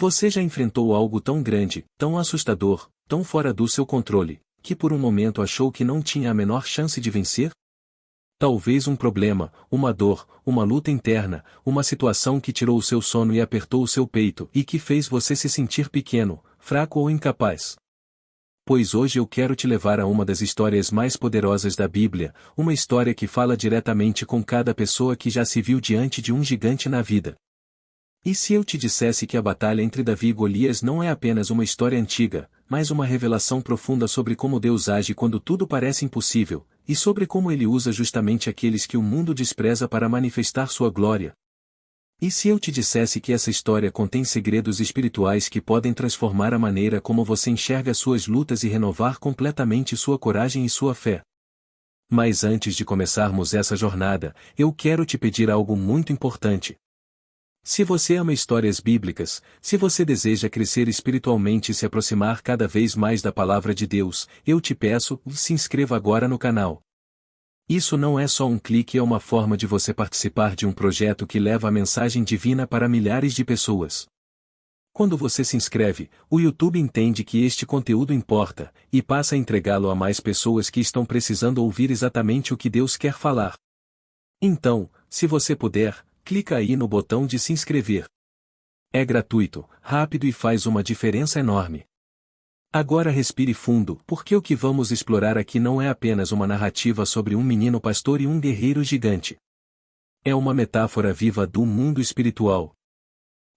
Você já enfrentou algo tão grande, tão assustador, tão fora do seu controle, que por um momento achou que não tinha a menor chance de vencer? Talvez um problema, uma dor, uma luta interna, uma situação que tirou o seu sono e apertou o seu peito e que fez você se sentir pequeno, fraco ou incapaz. Pois hoje eu quero te levar a uma das histórias mais poderosas da Bíblia, uma história que fala diretamente com cada pessoa que já se viu diante de um gigante na vida. E se eu te dissesse que a batalha entre Davi e Golias não é apenas uma história antiga, mas uma revelação profunda sobre como Deus age quando tudo parece impossível, e sobre como ele usa justamente aqueles que o mundo despreza para manifestar sua glória? E se eu te dissesse que essa história contém segredos espirituais que podem transformar a maneira como você enxerga suas lutas e renovar completamente sua coragem e sua fé? Mas antes de começarmos essa jornada, eu quero te pedir algo muito importante. Se você ama histórias bíblicas, se você deseja crescer espiritualmente e se aproximar cada vez mais da palavra de Deus, eu te peço, se inscreva agora no canal. Isso não é só um clique, é uma forma de você participar de um projeto que leva a mensagem divina para milhares de pessoas. Quando você se inscreve, o YouTube entende que este conteúdo importa, e passa a entregá-lo a mais pessoas que estão precisando ouvir exatamente o que Deus quer falar. Então, se você puder, clica aí no botão de se inscrever. É gratuito, rápido e faz uma diferença enorme. Agora respire fundo, porque o que vamos explorar aqui não é apenas uma narrativa sobre um menino pastor e um guerreiro gigante. É uma metáfora viva do mundo espiritual.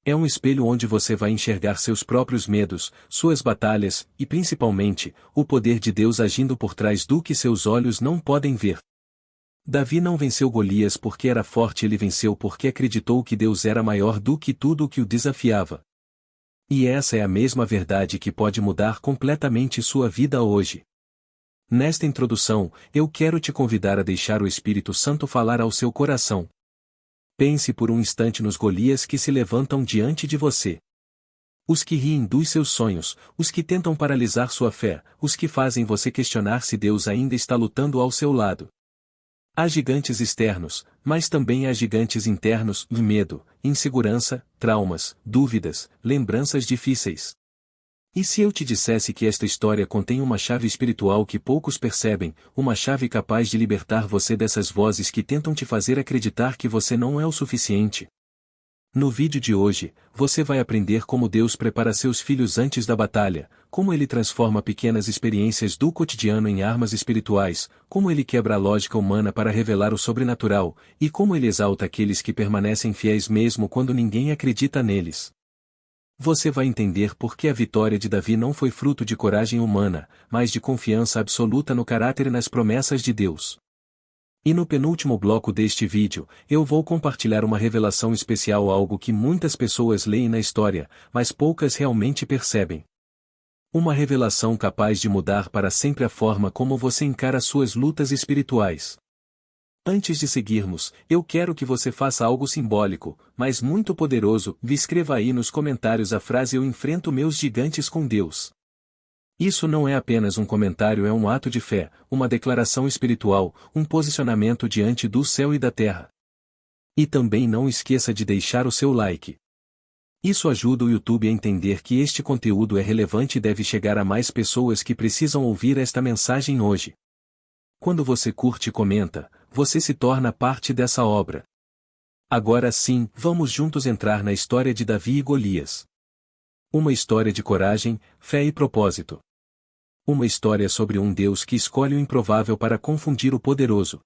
É um espelho onde você vai enxergar seus próprios medos, suas batalhas, e principalmente, o poder de Deus agindo por trás do que seus olhos não podem ver. Davi não venceu Golias porque era forte, ele venceu porque acreditou que Deus era maior do que tudo o que o desafiava. E essa é a mesma verdade que pode mudar completamente sua vida hoje. Nesta introdução, eu quero te convidar a deixar o Espírito Santo falar ao seu coração. Pense por um instante nos Golias que se levantam diante de você. Os que riem dos seus sonhos, os que tentam paralisar sua fé, os que fazem você questionar se Deus ainda está lutando ao seu lado. Há gigantes externos, mas também há gigantes internos, medo, insegurança, traumas, dúvidas, lembranças difíceis. E se eu te dissesse que esta história contém uma chave espiritual que poucos percebem, uma chave capaz de libertar você dessas vozes que tentam te fazer acreditar que você não é o suficiente? No vídeo de hoje, você vai aprender como Deus prepara seus filhos antes da batalha, como ele transforma pequenas experiências do cotidiano em armas espirituais, como ele quebra a lógica humana para revelar o sobrenatural, e como ele exalta aqueles que permanecem fiéis mesmo quando ninguém acredita neles. Você vai entender por que a vitória de Davi não foi fruto de coragem humana, mas de confiança absoluta no caráter e nas promessas de Deus. E no penúltimo bloco deste vídeo, eu vou compartilhar uma revelação especial, algo que muitas pessoas leem na história, mas poucas realmente percebem. Uma revelação capaz de mudar para sempre a forma como você encara suas lutas espirituais. Antes de seguirmos, eu quero que você faça algo simbólico, mas muito poderoso. Escreva aí nos comentários a frase: eu enfrento meus gigantes com Deus. Isso não é apenas um comentário, é um ato de fé, uma declaração espiritual, um posicionamento diante do céu e da terra. E também não esqueça de deixar o seu like. Isso ajuda o YouTube a entender que este conteúdo é relevante e deve chegar a mais pessoas que precisam ouvir esta mensagem hoje. Quando você curte e comenta, você se torna parte dessa obra. Agora sim, vamos juntos entrar na história de Davi e Golias. Uma história de coragem, fé e propósito. Uma história sobre um Deus que escolhe o improvável para confundir o poderoso.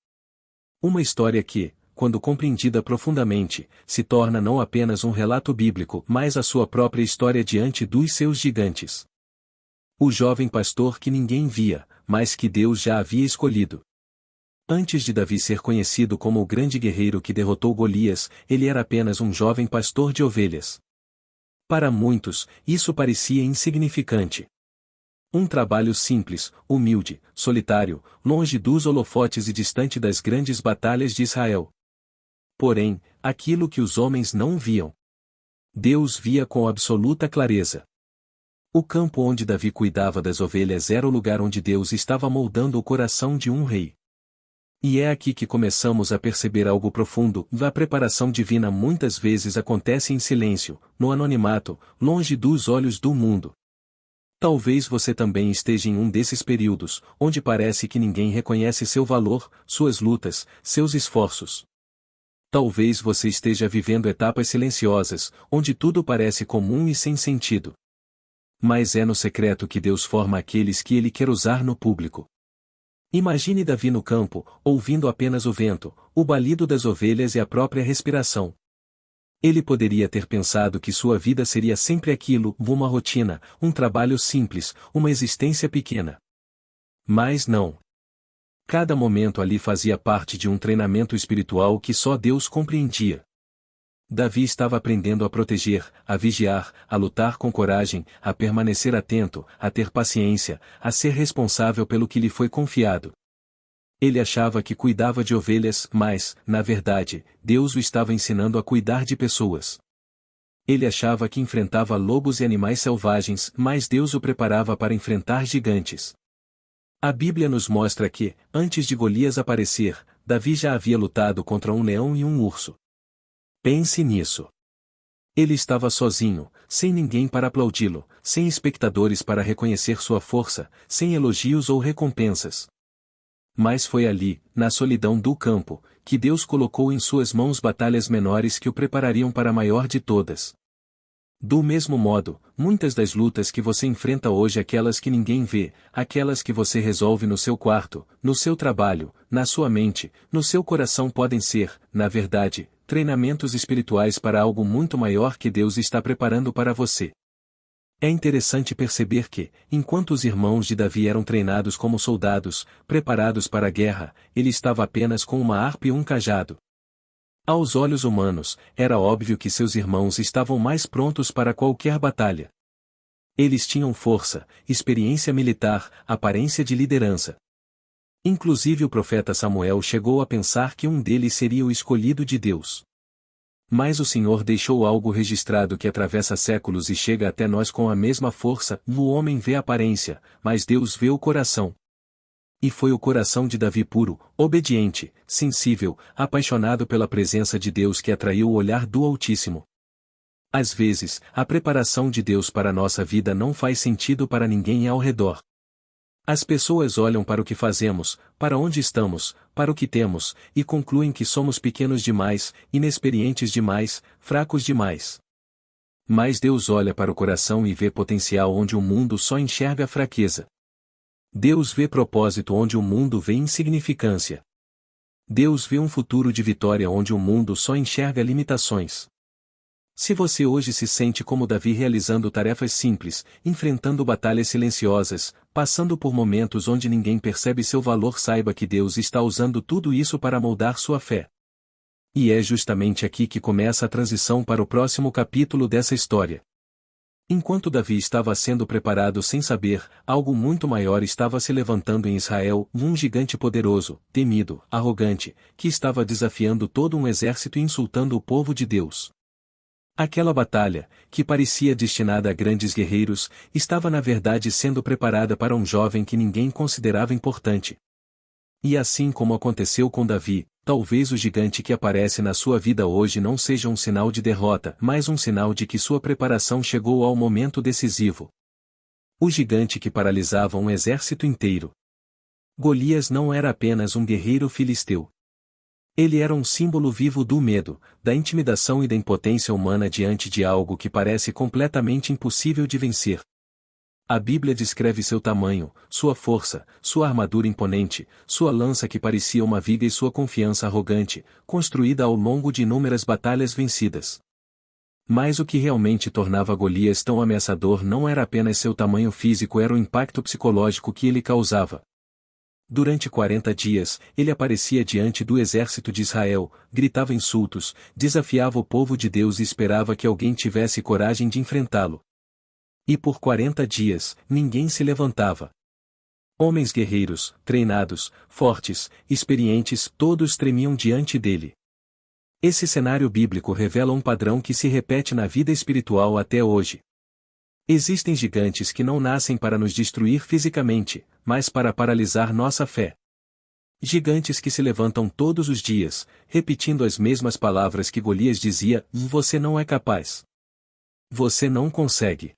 Uma história que, quando compreendida profundamente, se torna não apenas um relato bíblico, mas a sua própria história diante dos seus gigantes. O jovem pastor que ninguém via, mas que Deus já havia escolhido. Antes de Davi ser conhecido como o grande guerreiro que derrotou Golias, ele era apenas um jovem pastor de ovelhas. Para muitos, isso parecia insignificante. Um trabalho simples, humilde, solitário, longe dos holofotes e distante das grandes batalhas de Israel. Porém, aquilo que os homens não viam, Deus via com absoluta clareza. O campo onde Davi cuidava das ovelhas era o lugar onde Deus estava moldando o coração de um rei. E é aqui que começamos a perceber algo profundo: a preparação divina muitas vezes acontece em silêncio, no anonimato, longe dos olhos do mundo. Talvez você também esteja em um desses períodos, onde parece que ninguém reconhece seu valor, suas lutas, seus esforços. Talvez você esteja vivendo etapas silenciosas, onde tudo parece comum e sem sentido. Mas é no secreto que Deus forma aqueles que Ele quer usar no público. Imagine Davi no campo, ouvindo apenas o vento, o balido das ovelhas e a própria respiração. Ele poderia ter pensado que sua vida seria sempre aquilo, uma rotina, um trabalho simples, uma existência pequena. Mas não. Cada momento ali fazia parte de um treinamento espiritual que só Deus compreendia. Davi estava aprendendo a proteger, a vigiar, a lutar com coragem, a permanecer atento, a ter paciência, a ser responsável pelo que lhe foi confiado. Ele achava que cuidava de ovelhas, mas, na verdade, Deus o estava ensinando a cuidar de pessoas. Ele achava que enfrentava lobos e animais selvagens, mas Deus o preparava para enfrentar gigantes. A Bíblia nos mostra que, antes de Golias aparecer, Davi já havia lutado contra um leão e um urso. Pense nisso. Ele estava sozinho, sem ninguém para aplaudi-lo, sem espectadores para reconhecer sua força, sem elogios ou recompensas. Mas foi ali, na solidão do campo, que Deus colocou em suas mãos batalhas menores que o preparariam para a maior de todas. Do mesmo modo, muitas das lutas que você enfrenta hoje, aquelas que ninguém vê, aquelas que você resolve no seu quarto, no seu trabalho, na sua mente, no seu coração, podem ser, na verdade, treinamentos espirituais para algo muito maior que Deus está preparando para você. É interessante perceber que, enquanto os irmãos de Davi eram treinados como soldados, preparados para a guerra, ele estava apenas com uma harpa e um cajado. Aos olhos humanos, era óbvio que seus irmãos estavam mais prontos para qualquer batalha. Eles tinham força, experiência militar, aparência de liderança. Inclusive o profeta Samuel chegou a pensar que um deles seria o escolhido de Deus. Mas o Senhor deixou algo registrado que atravessa séculos e chega até nós com a mesma força: o homem vê a aparência, mas Deus vê o coração. E foi o coração de Davi puro, obediente, sensível, apaixonado pela presença de Deus que atraiu o olhar do Altíssimo. Às vezes, a preparação de Deus para a nossa vida não faz sentido para ninguém ao redor. As pessoas olham para o que fazemos, para onde estamos, para o que temos, e concluem que somos pequenos demais, inexperientes demais, fracos demais. Mas Deus olha para o coração e vê potencial onde o mundo só enxerga fraqueza. Deus vê propósito onde o mundo vê insignificância. Deus vê um futuro de vitória onde o mundo só enxerga limitações. Se você hoje se sente como Davi realizando tarefas simples, enfrentando batalhas silenciosas, passando por momentos onde ninguém percebe seu valor, saiba que Deus está usando tudo isso para moldar sua fé. E é justamente aqui que começa a transição para o próximo capítulo dessa história. Enquanto Davi estava sendo preparado sem saber, algo muito maior estava se levantando em Israel, um gigante poderoso, temido, arrogante, que estava desafiando todo um exército e insultando o povo de Deus. Aquela batalha, que parecia destinada a grandes guerreiros, estava na verdade sendo preparada para um jovem que ninguém considerava importante. E assim como aconteceu com Davi, talvez o gigante que aparece na sua vida hoje não seja um sinal de derrota, mas um sinal de que sua preparação chegou ao momento decisivo. O gigante que paralisava um exército inteiro. Golias não era apenas um guerreiro filisteu. Ele era um símbolo vivo do medo, da intimidação e da impotência humana diante de algo que parece completamente impossível de vencer. A Bíblia descreve seu tamanho, sua força, sua armadura imponente, sua lança que parecia uma viga e sua confiança arrogante, construída ao longo de inúmeras batalhas vencidas. Mas o que realmente tornava Golias tão ameaçador não era apenas seu tamanho físico, era o impacto psicológico que ele causava. Durante 40 dias, ele aparecia diante do exército de Israel, gritava insultos, desafiava o povo de Deus e esperava que alguém tivesse coragem de enfrentá-lo. E por 40 dias, ninguém se levantava. Homens guerreiros, treinados, fortes, experientes, todos tremiam diante dele. Esse cenário bíblico revela um padrão que se repete na vida espiritual até hoje. Existem gigantes que não nascem para nos destruir fisicamente, mas para paralisar nossa fé. Gigantes que se levantam todos os dias, repetindo as mesmas palavras que Golias dizia: você não é capaz. Você não consegue.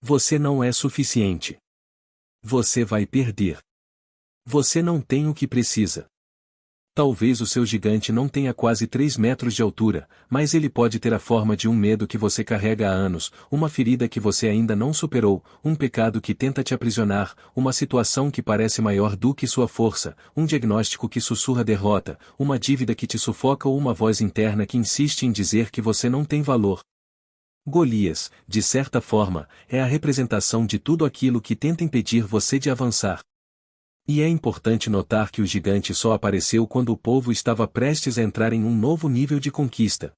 Você não é suficiente. Você vai perder. Você não tem o que precisa. Talvez o seu gigante não tenha quase 3 metros de altura, mas ele pode ter a forma de um medo que você carrega há anos, uma ferida que você ainda não superou, um pecado que tenta te aprisionar, uma situação que parece maior do que sua força, um diagnóstico que sussurra derrota, uma dívida que te sufoca ou uma voz interna que insiste em dizer que você não tem valor. Golias, de certa forma, é a representação de tudo aquilo que tenta impedir você de avançar. E é importante notar que o gigante só apareceu quando o povo estava prestes a entrar em um novo nível de conquista.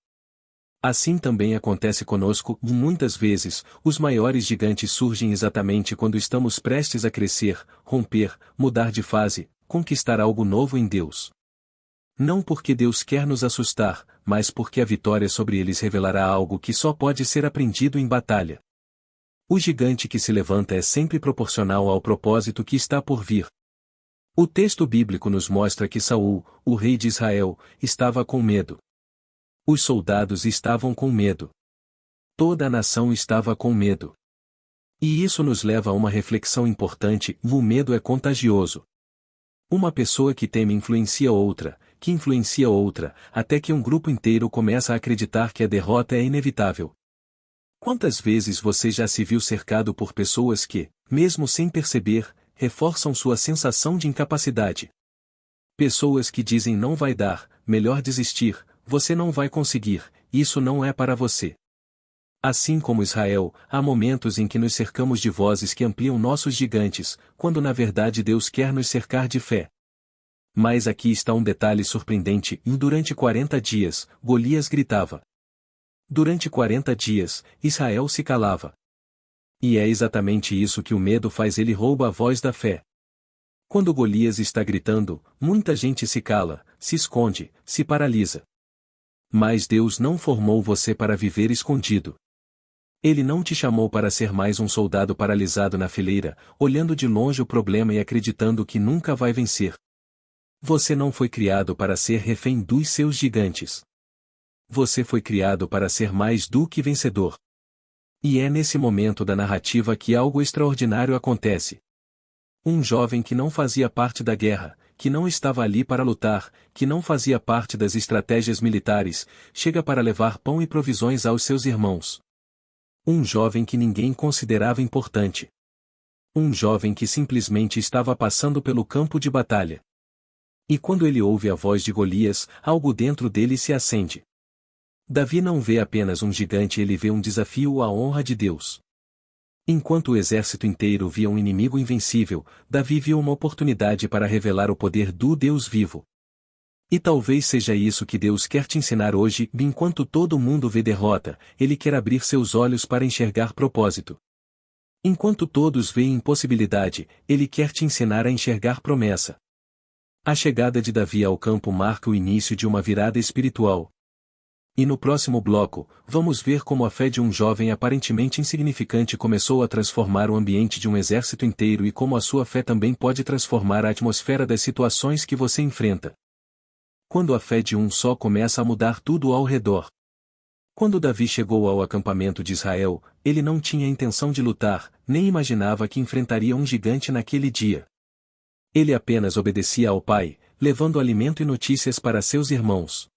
Assim também acontece conosco, e muitas vezes, os maiores gigantes surgem exatamente quando estamos prestes a crescer, romper, mudar de fase, conquistar algo novo em Deus. Não porque Deus quer nos assustar, mas porque a vitória sobre eles revelará algo que só pode ser aprendido em batalha. O gigante que se levanta é sempre proporcional ao propósito que está por vir. O texto bíblico nos mostra que Saul, o rei de Israel, estava com medo. Os soldados estavam com medo. Toda a nação estava com medo. E isso nos leva a uma reflexão importante: o medo é contagioso. Uma pessoa que teme influencia outra, que influencia outra, até que um grupo inteiro começa a acreditar que a derrota é inevitável. Quantas vezes você já se viu cercado por pessoas que, mesmo sem perceber, reforçam sua sensação de incapacidade? Pessoas que dizem não vai dar, melhor desistir, você não vai conseguir, isso não é para você. Assim como Israel, há momentos em que nos cercamos de vozes que ampliam nossos gigantes, quando na verdade Deus quer nos cercar de fé. Mas aqui está um detalhe surpreendente: durante 40 dias, Golias gritava. Durante 40 dias, Israel se calava. E é exatamente isso que o medo faz: ele rouba a voz da fé. Quando Golias está gritando, muita gente se cala, se esconde, se paralisa. Mas Deus não formou você para viver escondido. Ele não te chamou para ser mais um soldado paralisado na fileira, olhando de longe o problema e acreditando que nunca vai vencer. Você não foi criado para ser refém dos seus gigantes. Você foi criado para ser mais do que vencedor. E é nesse momento da narrativa que algo extraordinário acontece. Um jovem que não fazia parte da guerra, que não estava ali para lutar, que não fazia parte das estratégias militares, chega para levar pão e provisões aos seus irmãos. Um jovem que ninguém considerava importante. Um jovem que simplesmente estava passando pelo campo de batalha. E quando ele ouve a voz de Golias, algo dentro dele se acende. Davi não vê apenas um gigante, ele vê um desafio à honra de Deus. Enquanto o exército inteiro via um inimigo invencível, Davi viu uma oportunidade para revelar o poder do Deus vivo. E talvez seja isso que Deus quer te ensinar hoje: enquanto todo mundo vê derrota, Ele quer abrir seus olhos para enxergar propósito. Enquanto todos veem impossibilidade, Ele quer te ensinar a enxergar promessa. A chegada de Davi ao campo marca o início de uma virada espiritual. E no próximo bloco, vamos ver como a fé de um jovem aparentemente insignificante começou a transformar o ambiente de um exército inteiro e como a sua fé também pode transformar a atmosfera das situações que você enfrenta. Quando a fé de um só começa a mudar tudo ao redor. Quando Davi chegou ao acampamento de Israel, ele não tinha intenção de lutar, nem imaginava que enfrentaria um gigante naquele dia. Ele apenas obedecia ao pai, levando alimento e notícias para seus irmãos.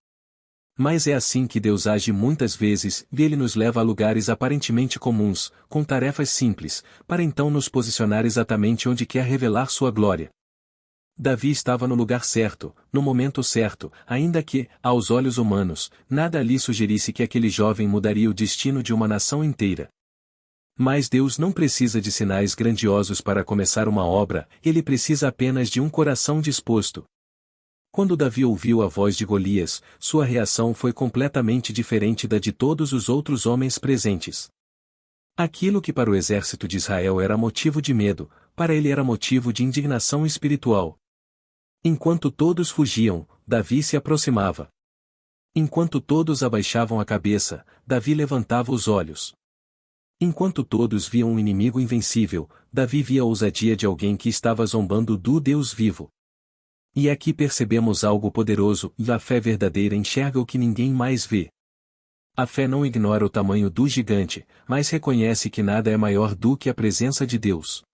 Mas é assim que Deus age muitas vezes, e Ele nos leva a lugares aparentemente comuns, com tarefas simples, para então nos posicionar exatamente onde quer revelar sua glória. Davi estava no lugar certo, no momento certo, ainda que, aos olhos humanos, nada ali sugerisse que aquele jovem mudaria o destino de uma nação inteira. Mas Deus não precisa de sinais grandiosos para começar uma obra, Ele precisa apenas de um coração disposto. Quando Davi ouviu a voz de Golias, sua reação foi completamente diferente da de todos os outros homens presentes. Aquilo que para o exército de Israel era motivo de medo, para ele era motivo de indignação espiritual. Enquanto todos fugiam, Davi se aproximava. Enquanto todos abaixavam a cabeça, Davi levantava os olhos. Enquanto todos viam um inimigo invencível, Davi via a ousadia de alguém que estava zombando do Deus vivo. E aqui percebemos algo poderoso, e a fé verdadeira enxerga o que ninguém mais vê. A fé não ignora o tamanho do gigante, mas reconhece que nada é maior do que a presença de Deus.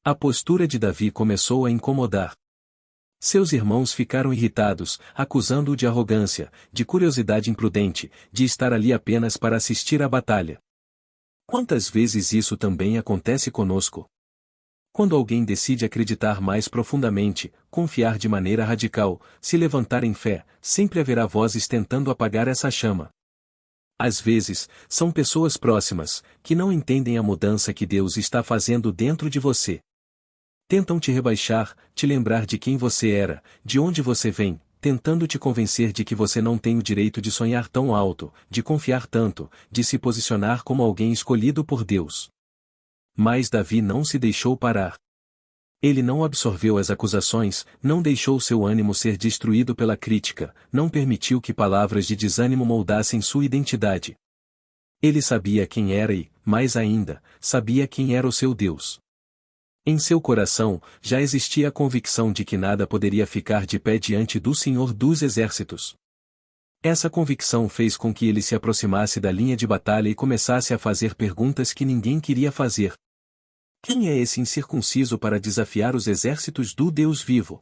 A postura de Davi começou a incomodar. Seus irmãos ficaram irritados, acusando-o de arrogância, de curiosidade imprudente, de estar ali apenas para assistir à batalha. Quantas vezes isso também acontece conosco? Quando alguém decide acreditar mais profundamente, confiar de maneira radical, se levantar em fé, sempre haverá vozes tentando apagar essa chama. Às vezes, são pessoas próximas, que não entendem a mudança que Deus está fazendo dentro de você. Tentam te rebaixar, te lembrar de quem você era, de onde você vem, tentando te convencer de que você não tem o direito de sonhar tão alto, de confiar tanto, de se posicionar como alguém escolhido por Deus. Mas Davi não se deixou parar. Ele não absorveu as acusações, não deixou seu ânimo ser destruído pela crítica, não permitiu que palavras de desânimo moldassem sua identidade. Ele sabia quem era e, mais ainda, sabia quem era o seu Deus. Em seu coração, já existia a convicção de que nada poderia ficar de pé diante do Senhor dos Exércitos. Essa convicção fez com que ele se aproximasse da linha de batalha e começasse a fazer perguntas que ninguém queria fazer. Quem é esse incircunciso para desafiar os exércitos do Deus vivo?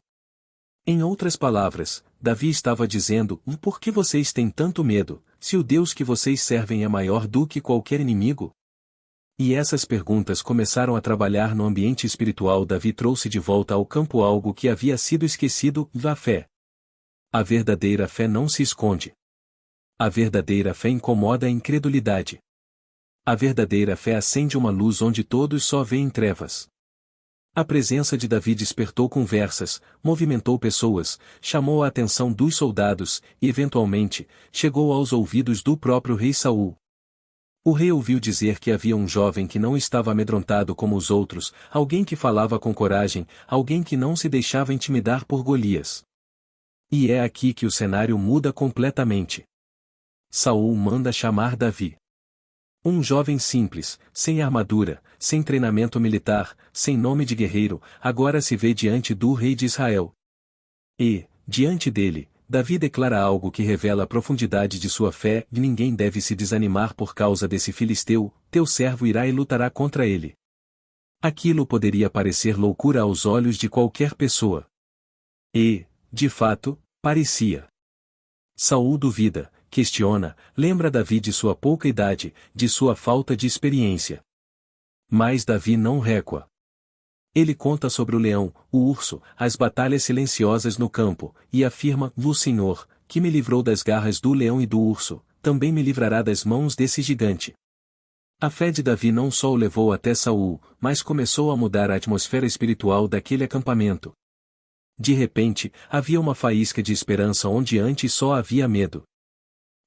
Em outras palavras, Davi estava dizendo: por que vocês têm tanto medo, se o Deus que vocês servem é maior do que qualquer inimigo? E essas perguntas começaram a trabalhar no ambiente espiritual. Davi trouxe de volta ao campo algo que havia sido esquecido: a fé. A verdadeira fé não se esconde. A verdadeira fé incomoda a incredulidade. A verdadeira fé acende uma luz onde todos só veem trevas. A presença de Davi despertou conversas, movimentou pessoas, chamou a atenção dos soldados, e eventualmente, chegou aos ouvidos do próprio rei Saul. O rei ouviu dizer que havia um jovem que não estava amedrontado como os outros, alguém que falava com coragem, alguém que não se deixava intimidar por Golias. E é aqui que o cenário muda completamente. Saul manda chamar Davi. Um jovem simples, sem armadura, sem treinamento militar, sem nome de guerreiro, agora se vê diante do rei de Israel. E, diante dele, Davi declara algo que revela a profundidade de sua fé: e ninguém deve se desanimar por causa desse filisteu, teu servo irá e lutará contra ele. Aquilo poderia parecer loucura aos olhos de qualquer pessoa. E, de fato, parecia. Saul duvida, questiona, lembra Davi de sua pouca idade, de sua falta de experiência. Mas Davi não recua. Ele conta sobre o leão, o urso, as batalhas silenciosas no campo, e afirma: o Senhor, que me livrou das garras do leão e do urso, também me livrará das mãos desse gigante. A fé de Davi não só o levou até Saul, mas começou a mudar a atmosfera espiritual daquele acampamento. De repente, havia uma faísca de esperança onde antes só havia medo.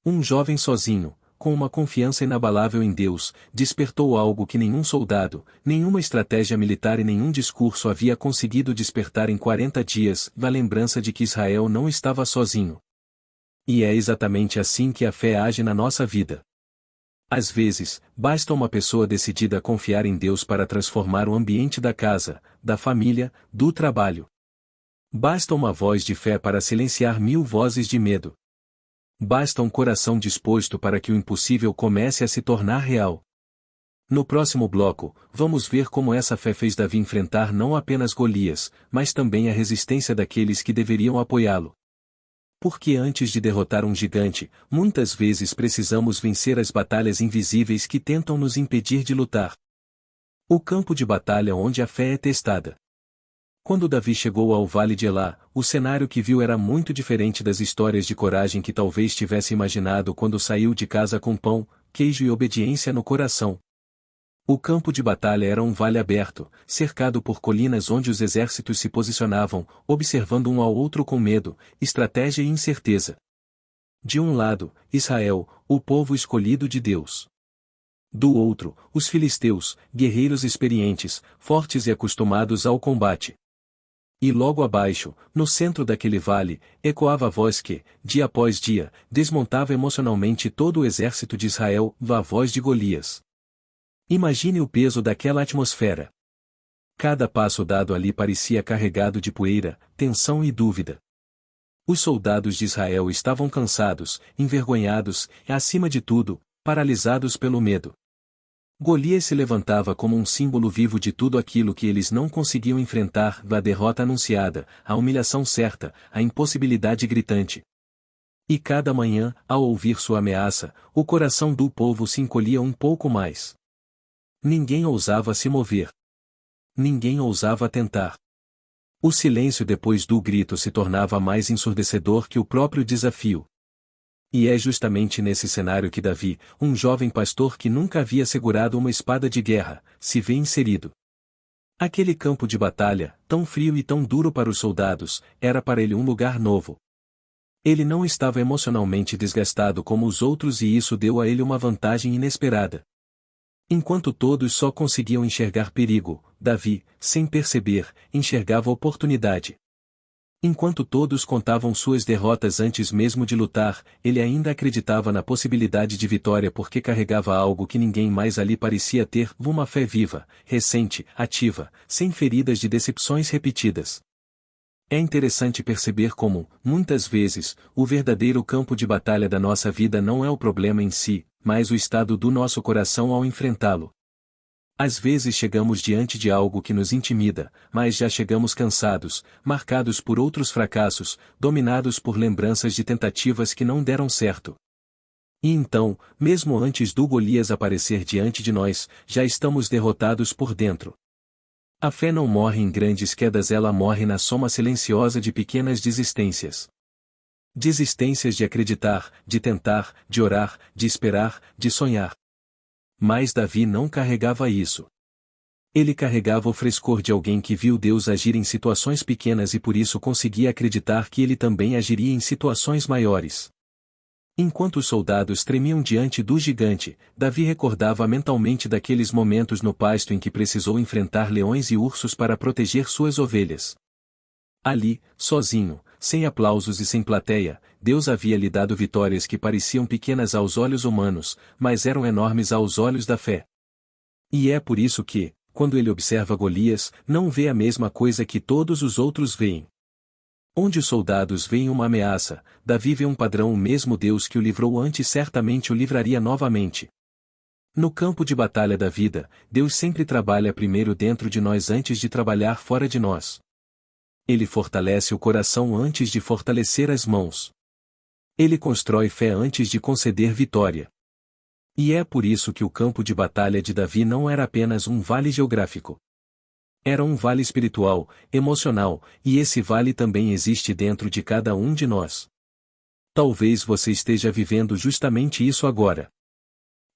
Um jovem sozinho, com uma confiança inabalável em Deus, despertou algo que nenhum soldado, nenhuma estratégia militar e nenhum discurso havia conseguido despertar em 40 dias, a lembrança de que Israel não estava sozinho. E é exatamente assim que a fé age na nossa vida. Às vezes, basta uma pessoa decidida a confiar em Deus para transformar o ambiente da casa, da família, do trabalho. Basta uma voz de fé para silenciar 1000 vozes de medo. Basta um coração disposto para que o impossível comece a se tornar real. No próximo bloco, vamos ver como essa fé fez Davi enfrentar não apenas Golias, mas também a resistência daqueles que deveriam apoiá-lo. Porque antes de derrotar um gigante, muitas vezes precisamos vencer as batalhas invisíveis que tentam nos impedir de lutar. O campo de batalha onde a fé é testada. Quando Davi chegou ao vale de Elá, o cenário que viu era muito diferente das histórias de coragem que talvez tivesse imaginado quando saiu de casa com pão, queijo e obediência no coração. O campo de batalha era um vale aberto, cercado por colinas onde os exércitos se posicionavam, observando um ao outro com medo, estratégia e incerteza. De um lado, Israel, o povo escolhido de Deus. Do outro, os filisteus, guerreiros experientes, fortes e acostumados ao combate. E logo abaixo, no centro daquele vale, ecoava a voz que, dia após dia, desmontava emocionalmente todo o exército de Israel, a voz de Golias. Imagine o peso daquela atmosfera. Cada passo dado ali parecia carregado de poeira, tensão e dúvida. Os soldados de Israel estavam cansados, envergonhados e, acima de tudo, paralisados pelo medo. Golias se levantava como um símbolo vivo de tudo aquilo que eles não conseguiam enfrentar: a derrota anunciada, a humilhação certa, a impossibilidade gritante. E cada manhã, ao ouvir sua ameaça, o coração do povo se encolhia um pouco mais. Ninguém ousava se mover. Ninguém ousava tentar. O silêncio depois do grito se tornava mais ensurdecedor que o próprio desafio. E é justamente nesse cenário que Davi, um jovem pastor que nunca havia segurado uma espada de guerra, se vê inserido. Aquele campo de batalha, tão frio e tão duro para os soldados, era para ele um lugar novo. Ele não estava emocionalmente desgastado como os outros e isso deu a ele uma vantagem inesperada. Enquanto todos só conseguiam enxergar perigo, Davi, sem perceber, enxergava oportunidade. Enquanto todos contavam suas derrotas antes mesmo de lutar, ele ainda acreditava na possibilidade de vitória porque carregava algo que ninguém mais ali parecia ter: uma fé viva, recente, ativa, sem feridas de decepções repetidas. É interessante perceber como, muitas vezes, o verdadeiro campo de batalha da nossa vida não é o problema em si, mas o estado do nosso coração ao enfrentá-lo. Às vezes chegamos diante de algo que nos intimida, mas já chegamos cansados, marcados por outros fracassos, dominados por lembranças de tentativas que não deram certo. E então, mesmo antes do Golias aparecer diante de nós, já estamos derrotados por dentro. A fé não morre em grandes quedas, ela morre na soma silenciosa de pequenas desistências. Desistências de acreditar, de tentar, de orar, de esperar, de sonhar. Mas Davi não carregava isso. Ele carregava o frescor de alguém que viu Deus agir em situações pequenas e por isso conseguia acreditar que ele também agiria em situações maiores. Enquanto os soldados tremiam diante do gigante, Davi recordava mentalmente daqueles momentos no pasto em que precisou enfrentar leões e ursos para proteger suas ovelhas. Ali, sozinho, sem aplausos e sem plateia, Deus havia lhe dado vitórias que pareciam pequenas aos olhos humanos, mas eram enormes aos olhos da fé. E é por isso que, quando ele observa Golias, não vê a mesma coisa que todos os outros veem. Onde os soldados veem uma ameaça, Davi vê um padrão: o mesmo Deus que o livrou antes certamente o livraria novamente. No campo de batalha da vida, Deus sempre trabalha primeiro dentro de nós antes de trabalhar fora de nós. Ele fortalece o coração antes de fortalecer as mãos. Ele constrói fé antes de conceder vitória. E é por isso que o campo de batalha de Davi não era apenas um vale geográfico. Era um vale espiritual, emocional, e esse vale também existe dentro de cada um de nós. Talvez você esteja vivendo justamente isso agora.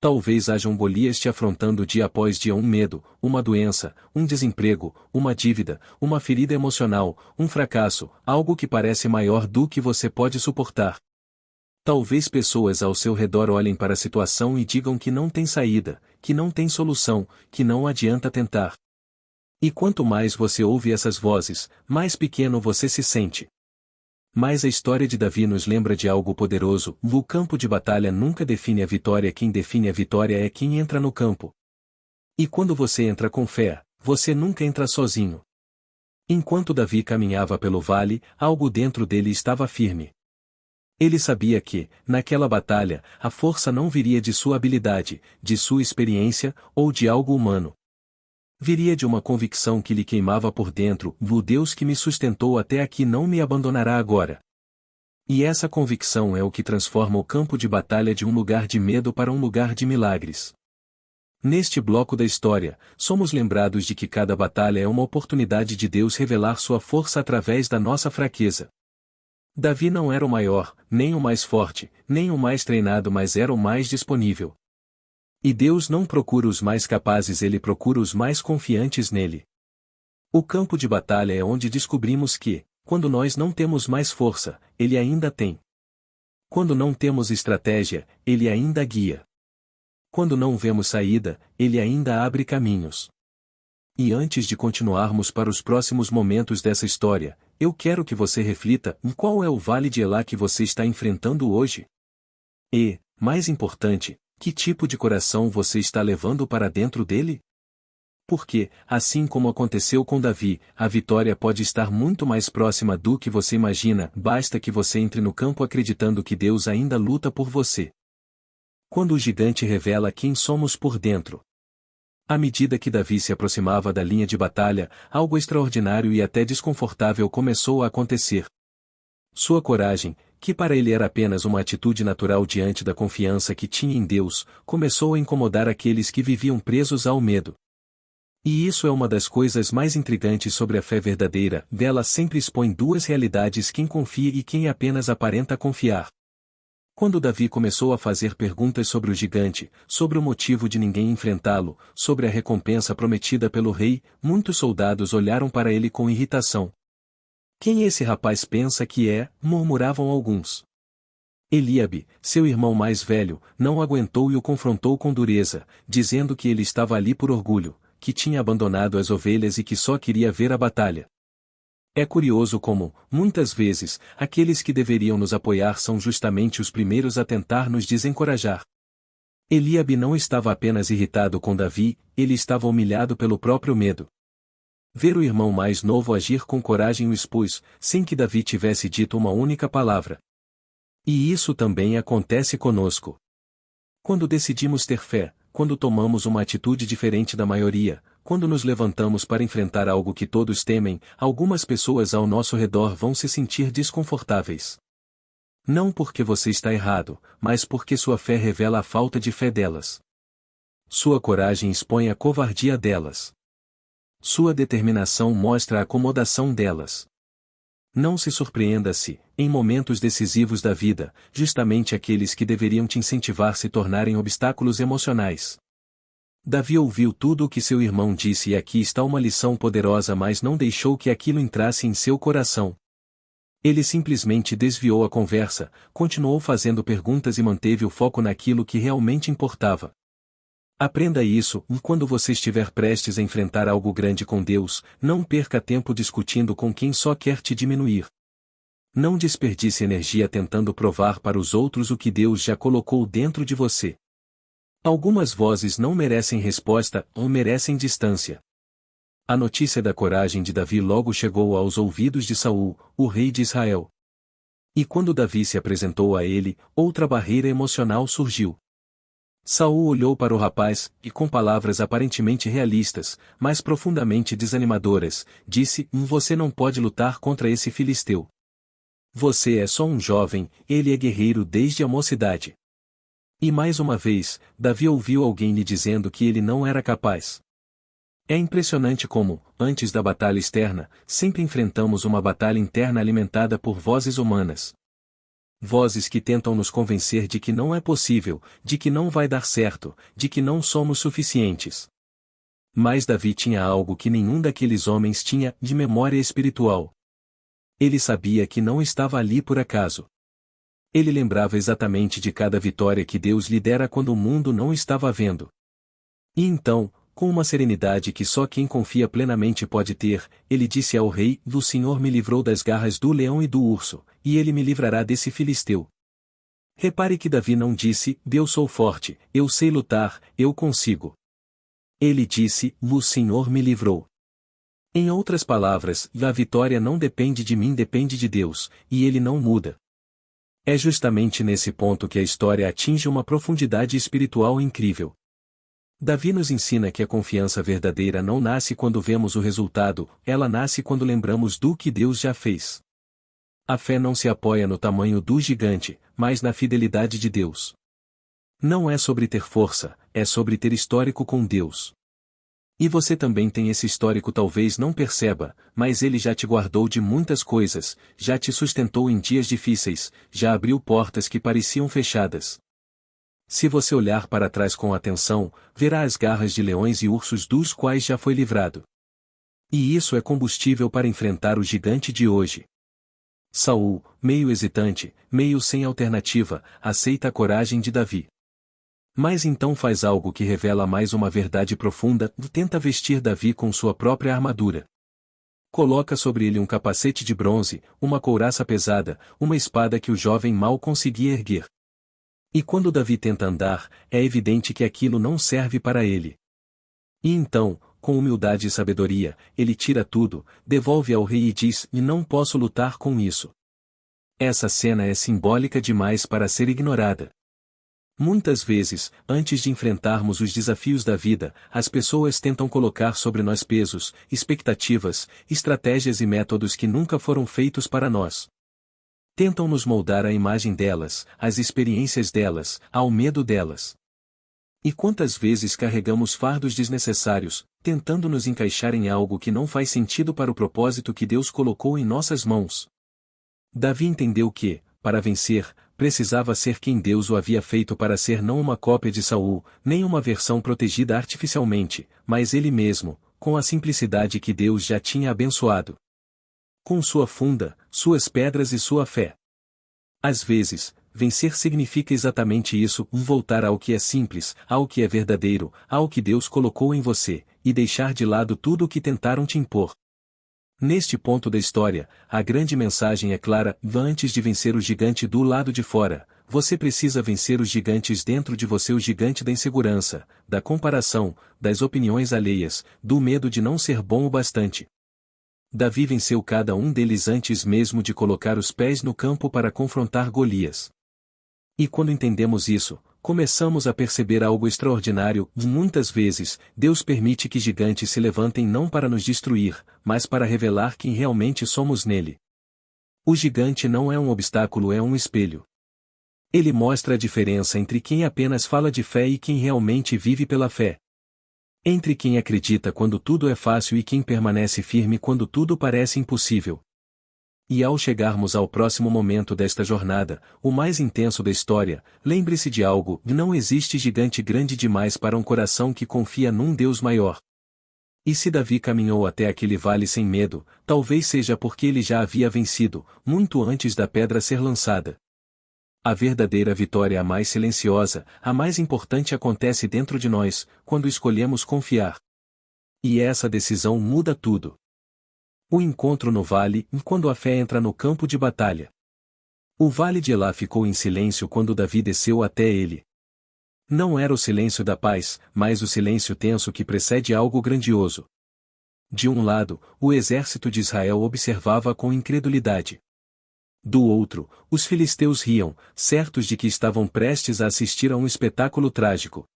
Talvez haja um Golias te afrontando dia após dia: um medo, uma doença, um desemprego, uma dívida, uma ferida emocional, um fracasso, algo que parece maior do que você pode suportar. Talvez pessoas ao seu redor olhem para a situação e digam que não tem saída, que não tem solução, que não adianta tentar. E quanto mais você ouve essas vozes, mais pequeno você se sente. Mas a história de Davi nos lembra de algo poderoso: o campo de batalha nunca define a vitória, quem define a vitória é quem entra no campo. E quando você entra com fé, você nunca entra sozinho. Enquanto Davi caminhava pelo vale, algo dentro dele estava firme. Ele sabia que, naquela batalha, a força não viria de sua habilidade, de sua experiência, ou de algo humano. Viria de uma convicção que lhe queimava por dentro: o Deus que me sustentou até aqui não me abandonará agora. E essa convicção é o que transforma o campo de batalha de um lugar de medo para um lugar de milagres. Neste bloco da história, somos lembrados de que cada batalha é uma oportunidade de Deus revelar sua força através da nossa fraqueza. Davi não era o maior, nem o mais forte, nem o mais treinado, mas era o mais disponível. E Deus não procura os mais capazes, ele procura os mais confiantes nele. O campo de batalha é onde descobrimos que, quando nós não temos mais força, ele ainda tem. Quando não temos estratégia, ele ainda guia. Quando não vemos saída, ele ainda abre caminhos. E antes de continuarmos para os próximos momentos dessa história, eu quero que você reflita em qual é o vale de Elá que você está enfrentando hoje. E, mais importante, que tipo de coração você está levando para dentro dele? Porque, assim como aconteceu com Davi, a vitória pode estar muito mais próxima do que você imagina, basta que você entre no campo acreditando que Deus ainda luta por você. Quando o gigante revela quem somos por dentro. À medida que Davi se aproximava da linha de batalha, algo extraordinário e até desconfortável começou a acontecer. Sua coragem, que para ele era apenas uma atitude natural diante da confiança que tinha em Deus, começou a incomodar aqueles que viviam presos ao medo. E isso é uma das coisas mais intrigantes sobre a fé verdadeira, dela sempre expõe duas realidades: quem confia e quem apenas aparenta confiar. Quando Davi começou a fazer perguntas sobre o gigante, sobre o motivo de ninguém enfrentá-lo, sobre a recompensa prometida pelo rei, muitos soldados olharam para ele com irritação. Quem esse rapaz pensa que é? Murmuravam alguns. Eliabe, seu irmão mais velho, não aguentou e o confrontou com dureza, dizendo que ele estava ali por orgulho, que tinha abandonado as ovelhas e que só queria ver a batalha. É curioso como, muitas vezes, aqueles que deveriam nos apoiar são justamente os primeiros a tentar nos desencorajar. Eliabe não estava apenas irritado com Davi, ele estava humilhado pelo próprio medo. Ver o irmão mais novo agir com coragem o expôs, sem que Davi tivesse dito uma única palavra. E isso também acontece conosco. Quando decidimos ter fé, quando tomamos uma atitude diferente da maioria, quando nos levantamos para enfrentar algo que todos temem, algumas pessoas ao nosso redor vão se sentir desconfortáveis. Não porque você está errado, mas porque sua fé revela a falta de fé delas. Sua coragem expõe a covardia delas. Sua determinação mostra a acomodação delas. Não se surpreenda se, em momentos decisivos da vida, justamente aqueles que deveriam te incentivar se tornarem obstáculos emocionais. Davi ouviu tudo o que seu irmão disse e aqui está uma lição poderosa, mas não deixou que aquilo entrasse em seu coração. Ele simplesmente desviou a conversa, continuou fazendo perguntas e manteve o foco naquilo que realmente importava. Aprenda isso, e quando você estiver prestes a enfrentar algo grande com Deus, não perca tempo discutindo com quem só quer te diminuir. Não desperdice energia tentando provar para os outros o que Deus já colocou dentro de você. Algumas vozes não merecem resposta, ou merecem distância. A notícia da coragem de Davi logo chegou aos ouvidos de Saul, o rei de Israel. E quando Davi se apresentou a ele, outra barreira emocional surgiu. Saul olhou para o rapaz, e com palavras aparentemente realistas, mas profundamente desanimadoras, disse: Você não pode lutar contra esse filisteu. Você é só um jovem, ele é guerreiro desde a mocidade. E mais uma vez, Davi ouviu alguém lhe dizendo que ele não era capaz. É impressionante como, antes da batalha externa, sempre enfrentamos uma batalha interna alimentada por vozes humanas. Vozes que tentam nos convencer de que não é possível, de que não vai dar certo, de que não somos suficientes. Mas Davi tinha algo que nenhum daqueles homens tinha, de memória espiritual. Ele sabia que não estava ali por acaso. Ele lembrava exatamente de cada vitória que Deus lhe dera quando o mundo não estava vendo. E então, com uma serenidade que só quem confia plenamente pode ter, ele disse ao rei: O Senhor me livrou das garras do leão e do urso, e ele me livrará desse filisteu. Repare que Davi não disse: Eu sou forte, eu sei lutar, eu consigo. Ele disse: O Senhor me livrou. Em outras palavras, a vitória não depende de mim, depende de Deus, e ele não muda. É justamente nesse ponto que a história atinge uma profundidade espiritual incrível. Davi nos ensina que a confiança verdadeira não nasce quando vemos o resultado, ela nasce quando lembramos do que Deus já fez. A fé não se apoia no tamanho do gigante, mas na fidelidade de Deus. Não é sobre ter força, é sobre ter histórico com Deus. E você também tem esse histórico, talvez não perceba, mas ele já te guardou de muitas coisas, já te sustentou em dias difíceis, já abriu portas que pareciam fechadas. Se você olhar para trás com atenção, verá as garras de leões e ursos dos quais já foi livrado. E isso é combustível para enfrentar o gigante de hoje. Saul, meio hesitante, meio sem alternativa, aceita a coragem de Davi. Mas então faz algo que revela mais uma verdade profunda: tenta vestir Davi com sua própria armadura. Coloca sobre ele um capacete de bronze, uma couraça pesada, uma espada que o jovem mal conseguia erguer. E quando Davi tenta andar, é evidente que aquilo não serve para ele. E então, com humildade e sabedoria, ele tira tudo, devolve ao rei e diz: "E não posso lutar com isso." Essa cena é simbólica demais para ser ignorada. Muitas vezes, antes de enfrentarmos os desafios da vida, as pessoas tentam colocar sobre nós pesos, expectativas, estratégias e métodos que nunca foram feitos para nós. Tentam nos moldar à imagem delas, às experiências delas, ao medo delas. E quantas vezes carregamos fardos desnecessários, tentando nos encaixar em algo que não faz sentido para o propósito que Deus colocou em nossas mãos? Davi entendeu que, para vencer, precisava ser quem Deus o havia feito para ser, não uma cópia de Saul, nem uma versão protegida artificialmente, mas ele mesmo, com a simplicidade que Deus já tinha abençoado. Com sua funda, suas pedras e sua fé. Às vezes, vencer significa exatamente isso: voltar ao que é simples, ao que é verdadeiro, ao que Deus colocou em você, e deixar de lado tudo o que tentaram te impor. Neste ponto da história, a grande mensagem é clara: antes de vencer o gigante do lado de fora, você precisa vencer os gigantes dentro de você, o gigante da insegurança, da comparação, das opiniões alheias, do medo de não ser bom o bastante. Davi venceu cada um deles antes mesmo de colocar os pés no campo para confrontar Golias. E quando entendemos isso, começamos a perceber algo extraordinário: muitas vezes, Deus permite que gigantes se levantem não para nos destruir, mas para revelar quem realmente somos nele. O gigante não é um obstáculo, é um espelho. Ele mostra a diferença entre quem apenas fala de fé e quem realmente vive pela fé. Entre quem acredita quando tudo é fácil e quem permanece firme quando tudo parece impossível. E ao chegarmos ao próximo momento desta jornada, o mais intenso da história, lembre-se de algo: não existe gigante grande demais para um coração que confia num Deus maior. E se Davi caminhou até aquele vale sem medo, talvez seja porque ele já havia vencido, muito antes da pedra ser lançada. A verdadeira vitória, a mais silenciosa, a mais importante, acontece dentro de nós, quando escolhemos confiar. E essa decisão muda tudo. O encontro no vale, quando a fé entra no campo de batalha. O vale de Elá ficou em silêncio quando Davi desceu até ele. Não era o silêncio da paz, mas o silêncio tenso que precede algo grandioso. De um lado, o exército de Israel observava com incredulidade. Do outro, os filisteus riam, certos de que estavam prestes a assistir a um espetáculo trágico.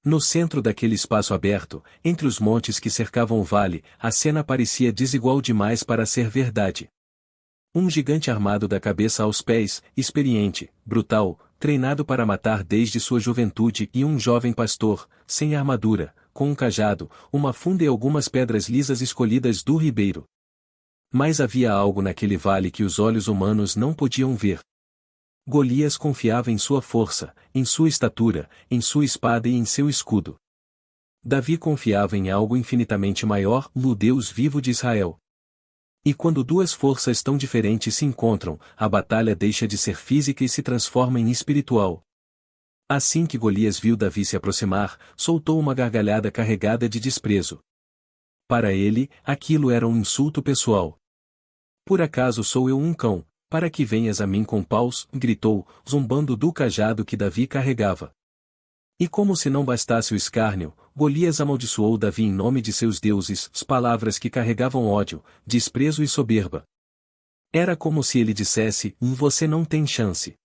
No centro daquele espaço aberto, entre os montes que cercavam o vale, a cena parecia desigual demais para ser verdade. Um gigante armado da cabeça aos pés, experiente, brutal, treinado para matar desde sua juventude, e um jovem pastor, sem armadura, com um cajado, uma funda e algumas pedras lisas escolhidas do ribeiro. Mas havia algo naquele vale que os olhos humanos não podiam ver. Golias confiava em sua força, em sua estatura, em sua espada e em seu escudo. Davi confiava em algo infinitamente maior, no Deus vivo de Israel. E quando duas forças tão diferentes se encontram, a batalha deixa de ser física e se transforma em espiritual. Assim que Golias viu Davi se aproximar, soltou uma gargalhada carregada de desprezo. Para ele, aquilo era um insulto pessoal. "Por acaso sou eu um cão, para que venhas a mim com paus?", gritou, zombando do cajado que Davi carregava. E como se não bastasse o escárnio, Golias amaldiçoou Davi em nome de seus deuses, palavras que carregavam ódio, desprezo e soberba. Era como se ele dissesse: "Você não tem chance.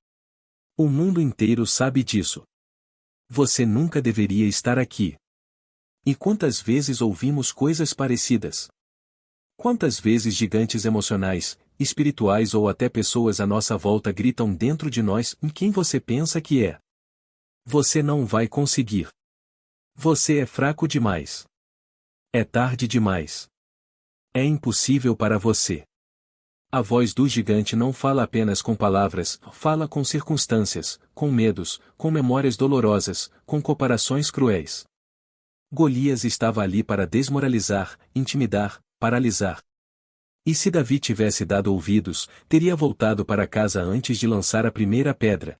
O mundo inteiro sabe disso. Você nunca deveria estar aqui." E quantas vezes ouvimos coisas parecidas? Quantas vezes gigantes emocionais, espirituais ou até pessoas à nossa volta gritam dentro de nós: "Quem você pensa que é? Você não vai conseguir. Você é fraco demais. É tarde demais. É impossível para você." A voz do gigante não fala apenas com palavras, fala com circunstâncias, com medos, com memórias dolorosas, com comparações cruéis. Golias estava ali para desmoralizar, intimidar, paralisar. E se Davi tivesse dado ouvidos, teria voltado para casa antes de lançar a primeira pedra.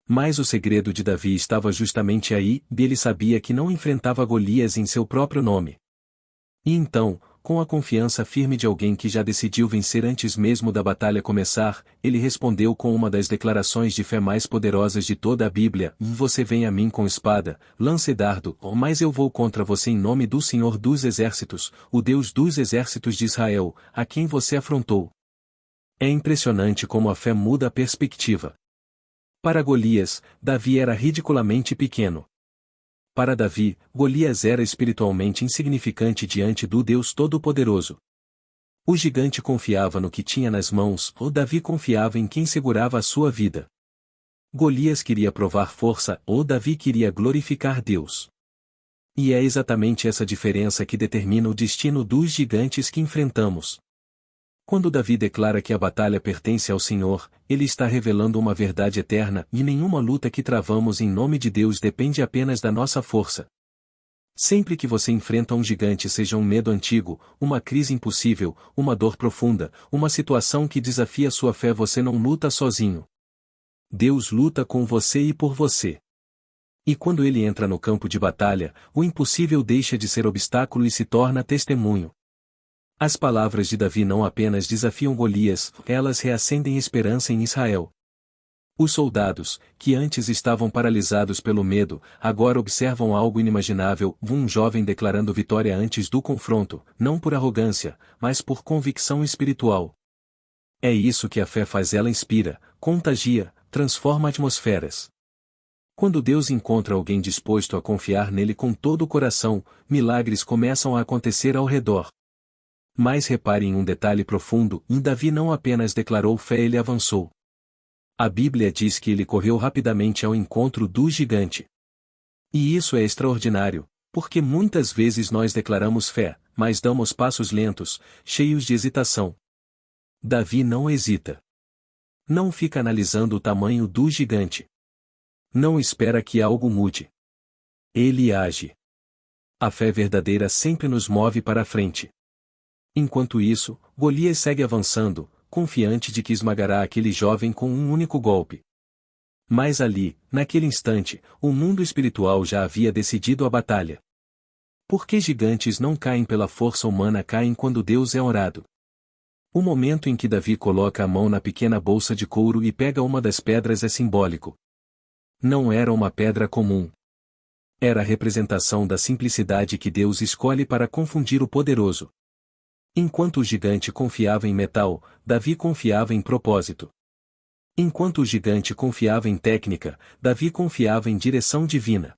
Mas o segredo de Davi estava justamente aí: ele sabia que não enfrentava Golias em seu próprio nome. E então, Com a confiança firme de alguém que já decidiu vencer antes mesmo da batalha começar, ele respondeu com uma das declarações de fé mais poderosas de toda a Bíblia: Você vem a mim com espada, lança e dardo, mas eu vou contra você em nome do Senhor dos Exércitos, o Deus dos Exércitos de Israel, a quem você afrontou. É impressionante como a fé muda a perspectiva. Para Golias, Davi era ridiculamente pequeno. Para Davi, Golias era espiritualmente insignificante diante do Deus Todo-Poderoso. O gigante confiava no que tinha nas mãos, ou Davi confiava em quem segurava a sua vida. Golias queria provar força, ou Davi queria glorificar Deus. E é exatamente essa diferença que determina o destino dos gigantes que enfrentamos. Quando Davi declara que a batalha pertence ao Senhor, ele está revelando uma verdade eterna, e nenhuma luta que travamos em nome de Deus depende apenas da nossa força. Sempre que você enfrenta um gigante, seja um medo antigo, uma crise impossível, uma dor profunda, uma situação que desafia sua fé, você não luta sozinho. Deus luta com você e por você. E quando ele entra no campo de batalha, o impossível deixa de ser obstáculo e se torna testemunho. As palavras de Davi não apenas desafiam Golias, elas reacendem esperança em Israel. Os soldados, que antes estavam paralisados pelo medo, agora observam algo inimaginável, um jovem declarando vitória antes do confronto, não por arrogância, mas por convicção espiritual. É isso que a fé faz, ela inspira, contagia, transforma atmosferas. Quando Deus encontra alguém disposto a confiar nele com todo o coração, milagres começam a acontecer ao redor. Mas repare em um detalhe profundo: Davi não apenas declarou fé, ele avançou. A Bíblia diz que ele correu rapidamente ao encontro do gigante. E isso é extraordinário, porque muitas vezes nós declaramos fé, mas damos passos lentos, cheios de hesitação. Davi não hesita. Não fica analisando o tamanho do gigante. Não espera que algo mude. Ele age. A fé verdadeira sempre nos move para a frente. Enquanto isso, Golias segue avançando, confiante de que esmagará aquele jovem com um único golpe. Mas ali, naquele instante, o mundo espiritual já havia decidido a batalha. Porque gigantes não caem pela força humana, caem quando Deus é orado. O momento em que Davi coloca a mão na pequena bolsa de couro e pega uma das pedras é simbólico. Não era uma pedra comum. Era a representação da simplicidade que Deus escolhe para confundir o poderoso. Enquanto o gigante confiava em metal, Davi confiava em propósito. Enquanto o gigante confiava em técnica, Davi confiava em direção divina.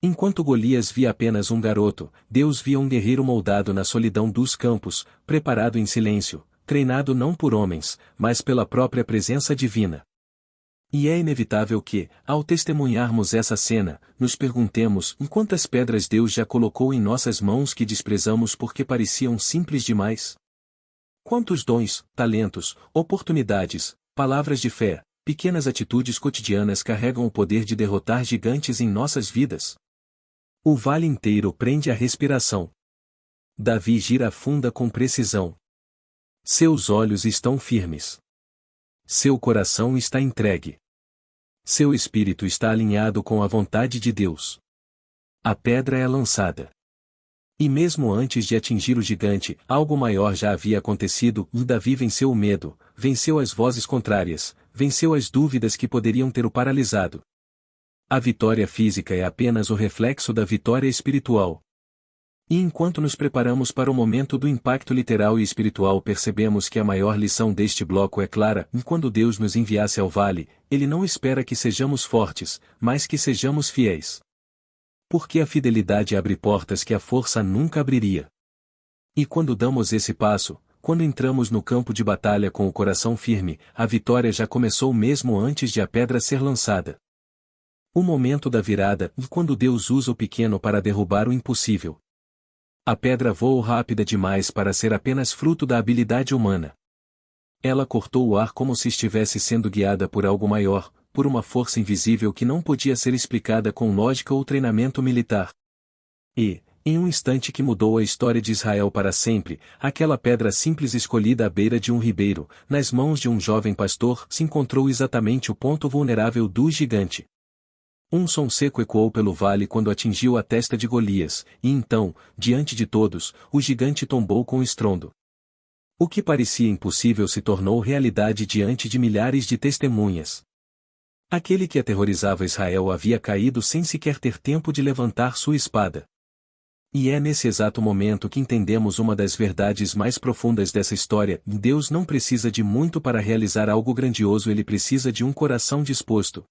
Enquanto Golias via apenas um garoto, Deus via um guerreiro moldado na solidão dos campos, preparado em silêncio, treinado não por homens, mas pela própria presença divina. E é inevitável que, ao testemunharmos essa cena, nos perguntemos: em quantas pedras Deus já colocou em nossas mãos que desprezamos porque pareciam simples demais? Quantos dons, talentos, oportunidades, palavras de fé, pequenas atitudes cotidianas carregam o poder de derrotar gigantes em nossas vidas? O vale inteiro prende a respiração. Davi gira a funda com precisão. Seus olhos estão firmes. Seu coração está entregue. Seu espírito está alinhado com a vontade de Deus. A pedra é lançada. E mesmo antes de atingir o gigante, algo maior já havia acontecido. Davi venceu o medo, venceu as vozes contrárias, venceu as dúvidas que poderiam ter o paralisado. A vitória física é apenas o reflexo da vitória espiritual. E enquanto nos preparamos para o momento do impacto literal e espiritual, percebemos que a maior lição deste bloco é clara: quando Deus nos enviasse ao vale, Ele não espera que sejamos fortes, mas que sejamos fiéis. Porque a fidelidade abre portas que a força nunca abriria. E quando damos esse passo, quando entramos no campo de batalha com o coração firme, a vitória já começou mesmo antes de a pedra ser lançada. O momento da virada, quando Deus usa o pequeno para derrubar o impossível. A pedra voou rápida demais para ser apenas fruto da habilidade humana. Ela cortou o ar como se estivesse sendo guiada por algo maior, por uma força invisível que não podia ser explicada com lógica ou treinamento militar. E, em um instante que mudou a história de Israel para sempre, aquela pedra simples escolhida à beira de um ribeiro, nas mãos de um jovem pastor, se encontrou exatamente o ponto vulnerável do gigante. Um som seco ecoou pelo vale quando atingiu a testa de Golias, e então, diante de todos, o gigante tombou com estrondo. O que parecia impossível se tornou realidade diante de milhares de testemunhas. Aquele que aterrorizava Israel havia caído sem sequer ter tempo de levantar sua espada. E é nesse exato momento que entendemos uma das verdades mais profundas dessa história: Deus não precisa de muito para realizar algo grandioso, ele precisa de um coração disposto.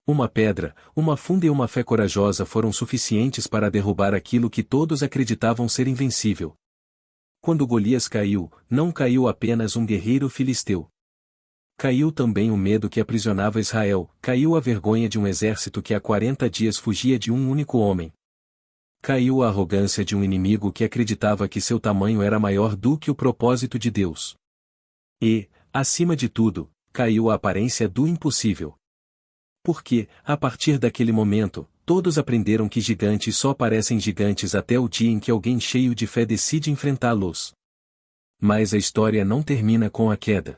Uma pedra, uma funda e uma fé corajosa foram suficientes para derrubar aquilo que todos acreditavam ser invencível. Quando Golias caiu, não caiu apenas um guerreiro filisteu. Caiu também o medo que aprisionava Israel, caiu a vergonha de um exército que há 40 dias fugia de um único homem. Caiu a arrogância de um inimigo que acreditava que seu tamanho era maior do que o propósito de Deus. E, acima de tudo, caiu a aparência do impossível. Porque, a partir daquele momento, todos aprenderam que gigantes só parecem gigantes até o dia em que alguém cheio de fé decide enfrentá-los. Mas a história não termina com a queda.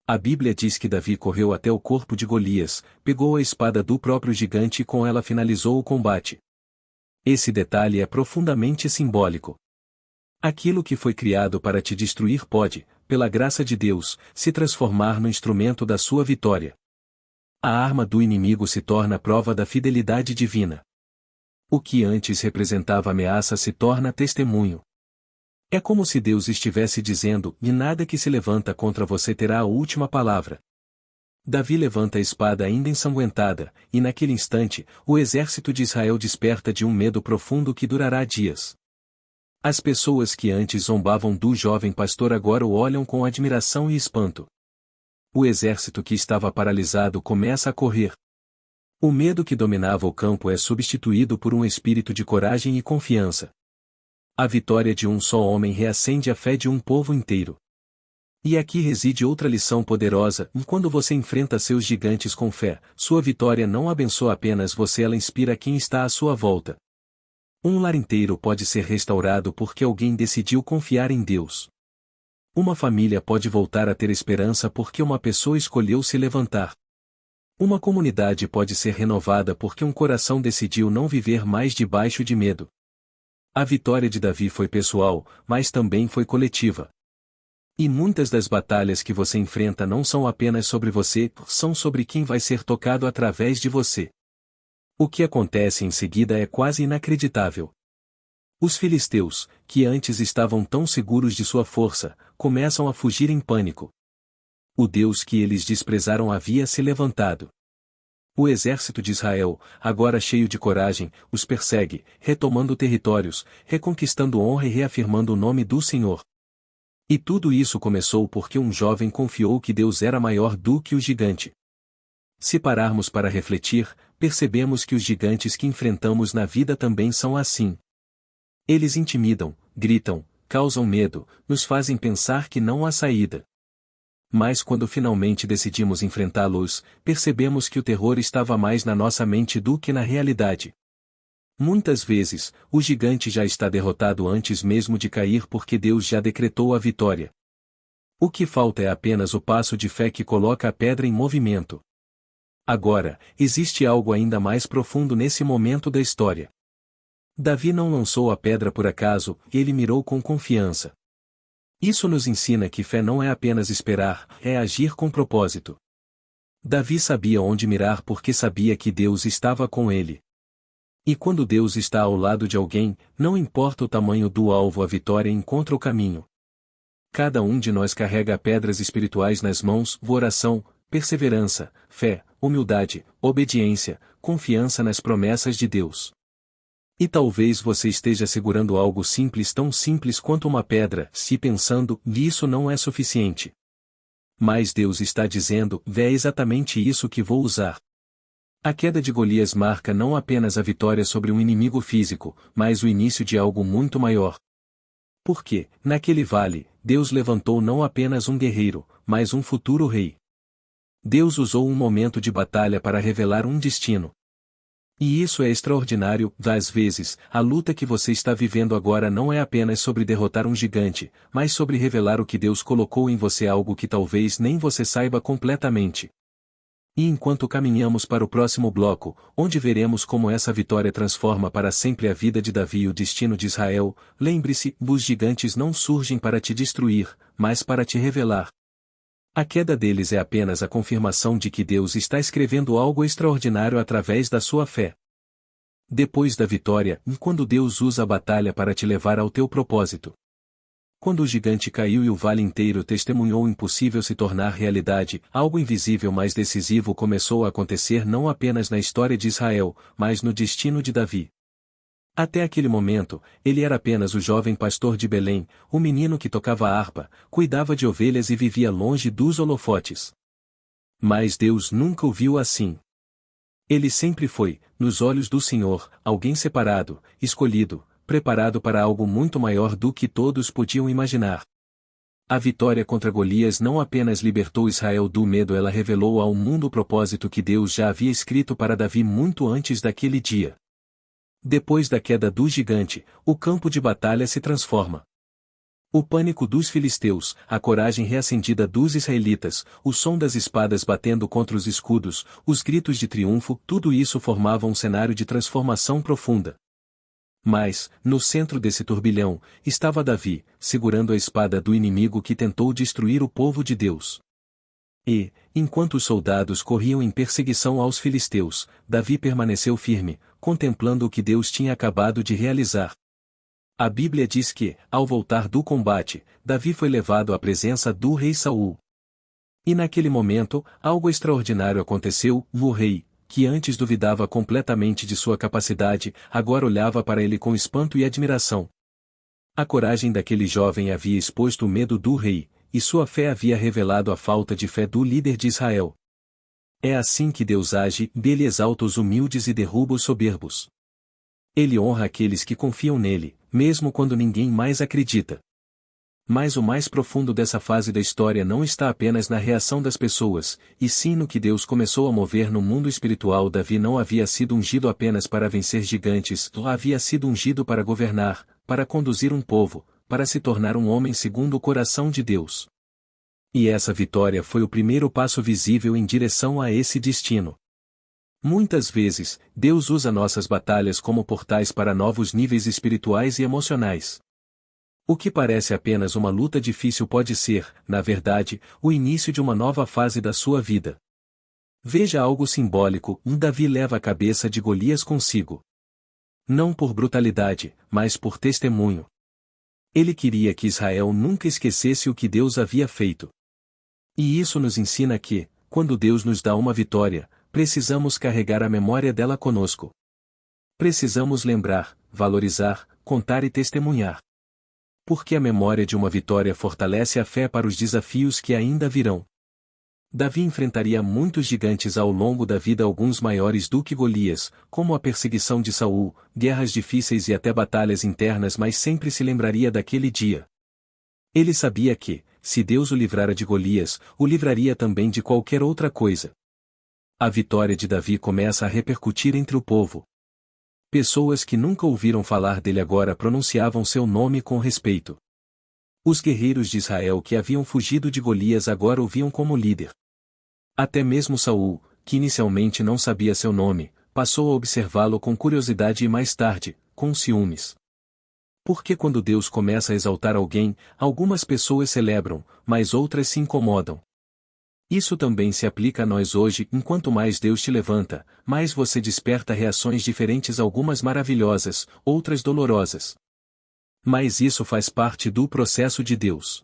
A Bíblia diz que Davi correu até o corpo de Golias, pegou a espada do próprio gigante e com ela finalizou o combate. Esse detalhe é profundamente simbólico. Aquilo que foi criado para te destruir pode, pela graça de Deus, se transformar no instrumento da sua vitória. A arma do inimigo se torna prova da fidelidade divina. O que antes representava ameaça se torna testemunho. É como se Deus estivesse dizendo: e nada que se levanta contra você terá a última palavra. Davi levanta a espada ainda ensanguentada, e naquele instante, o exército de Israel desperta de um medo profundo que durará dias. As pessoas que antes zombavam do jovem pastor agora o olham com admiração e espanto. O exército que estava paralisado começa a correr. O medo que dominava o campo é substituído por um espírito de coragem e confiança. A vitória de um só homem reacende a fé de um povo inteiro. E aqui reside outra lição poderosa: quando você enfrenta seus gigantes com fé, sua vitória não abençoa apenas você, ela inspira quem está à sua volta. Um lar inteiro pode ser restaurado porque alguém decidiu confiar em Deus. Uma família pode voltar a ter esperança porque uma pessoa escolheu se levantar. Uma comunidade pode ser renovada porque um coração decidiu não viver mais debaixo de medo. A vitória de Davi foi pessoal, mas também foi coletiva. E muitas das batalhas que você enfrenta não são apenas sobre você, são sobre quem vai ser tocado através de você. O que acontece em seguida é quase inacreditável. Os filisteus, que antes estavam tão seguros de sua força, começam a fugir em pânico. O Deus que eles desprezaram havia se levantado. O exército de Israel, agora cheio de coragem, os persegue, retomando territórios, reconquistando honra e reafirmando o nome do Senhor. E tudo isso começou porque um jovem confiou que Deus era maior do que o gigante. Se pararmos para refletir, percebemos que os gigantes que enfrentamos na vida também são assim. Eles intimidam, gritam, causam medo, nos fazem pensar que não há saída. Mas quando finalmente decidimos enfrentá-los, percebemos que o terror estava mais na nossa mente do que na realidade. Muitas vezes, o gigante já está derrotado antes mesmo de cair porque Deus já decretou a vitória. O que falta é apenas o passo de fé que coloca a pedra em movimento. Agora, existe algo ainda mais profundo nesse momento da história. Davi não lançou a pedra por acaso, ele mirou com confiança. Isso nos ensina que fé não é apenas esperar, é agir com propósito. Davi sabia onde mirar porque sabia que Deus estava com ele. E quando Deus está ao lado de alguém, não importa o tamanho do alvo, a vitória encontra o caminho. Cada um de nós carrega pedras espirituais nas mãos: oração, perseverança, fé, humildade, obediência, confiança nas promessas de Deus. E talvez você esteja segurando algo simples, tão simples quanto uma pedra, se pensando, isso não é suficiente. Mas Deus está dizendo, é exatamente isso que vou usar. A queda de Golias marca não apenas a vitória sobre um inimigo físico, mas o início de algo muito maior. Porque, naquele vale, Deus levantou não apenas um guerreiro, mas um futuro rei. Deus usou um momento de batalha para revelar um destino. E isso é extraordinário. Às vezes, a luta que você está vivendo agora não é apenas sobre derrotar um gigante, mas sobre revelar o que Deus colocou em você, algo que talvez nem você saiba completamente. E enquanto caminhamos para o próximo bloco, onde veremos como essa vitória transforma para sempre a vida de Davi e o destino de Israel, lembre-se, os gigantes não surgem para te destruir, mas para te revelar. A queda deles é apenas a confirmação de que Deus está escrevendo algo extraordinário através da sua fé. Depois da vitória, quando Deus usa a batalha para te levar ao teu propósito. Quando o gigante caiu e o vale inteiro testemunhou o impossível se tornar realidade, algo invisível mais decisivo começou a acontecer não apenas na história de Israel, mas no destino de Davi. Até aquele momento, ele era apenas o jovem pastor de Belém, o menino que tocava harpa, cuidava de ovelhas e vivia longe dos holofotes. Mas Deus nunca o viu assim. Ele sempre foi, nos olhos do Senhor, alguém separado, escolhido, preparado para algo muito maior do que todos podiam imaginar. A vitória contra Golias não apenas libertou Israel do medo, ela revelou ao mundo o propósito que Deus já havia escrito para Davi muito antes daquele dia. Depois da queda do gigante, o campo de batalha se transforma. O pânico dos filisteus, a coragem reacendida dos israelitas, o som das espadas batendo contra os escudos, os gritos de triunfo, tudo isso formava um cenário de transformação profunda. Mas, no centro desse turbilhão, estava Davi, segurando a espada do inimigo que tentou destruir o povo de Deus. E, enquanto os soldados corriam em perseguição aos filisteus, Davi permaneceu firme, contemplando o que Deus tinha acabado de realizar. A Bíblia diz que, ao voltar do combate, Davi foi levado à presença do rei Saul. E naquele momento, algo extraordinário aconteceu, o rei, que antes duvidava completamente de sua capacidade, agora olhava para ele com espanto e admiração. A coragem daquele jovem havia exposto o medo do rei, e sua fé havia revelado a falta de fé do líder de Israel. É assim que Deus age, ele exalta os humildes e derruba os soberbos. Ele honra aqueles que confiam nele, mesmo quando ninguém mais acredita. Mas o mais profundo dessa fase da história não está apenas na reação das pessoas, e sim no que Deus começou a mover no mundo espiritual. Davi não havia sido ungido apenas para vencer gigantes, havia sido ungido para governar, para conduzir um povo, para se tornar um homem segundo o coração de Deus. E essa vitória foi o primeiro passo visível em direção a esse destino. Muitas vezes, Deus usa nossas batalhas como portais para novos níveis espirituais e emocionais. O que parece apenas uma luta difícil pode ser, na verdade, o início de uma nova fase da sua vida. Veja algo simbólico: Davi leva a cabeça de Golias consigo. Não por brutalidade, mas por testemunho. Ele queria que Israel nunca esquecesse o que Deus havia feito. E isso nos ensina que, quando Deus nos dá uma vitória, precisamos carregar a memória dela conosco. Precisamos lembrar, valorizar, contar e testemunhar. Porque a memória de uma vitória fortalece a fé para os desafios que ainda virão. Davi enfrentaria muitos gigantes ao longo da vida, alguns maiores do que Golias, como a perseguição de Saul, guerras difíceis e até batalhas internas, mas sempre se lembraria daquele dia. Ele sabia que, se Deus o livrara de Golias, o livraria também de qualquer outra coisa. A vitória de Davi começa a repercutir entre o povo. Pessoas que nunca ouviram falar dele agora pronunciavam seu nome com respeito. Os guerreiros de Israel que haviam fugido de Golias agora o viam como líder. Até mesmo Saul, que inicialmente não sabia seu nome, passou a observá-lo com curiosidade e mais tarde, com ciúmes. Porque quando Deus começa a exaltar alguém, algumas pessoas celebram, mas outras se incomodam. Isso também se aplica a nós hoje. Enquanto mais Deus te levanta, mais você desperta reações diferentes, algumas maravilhosas, outras dolorosas. Mas isso faz parte do processo de Deus.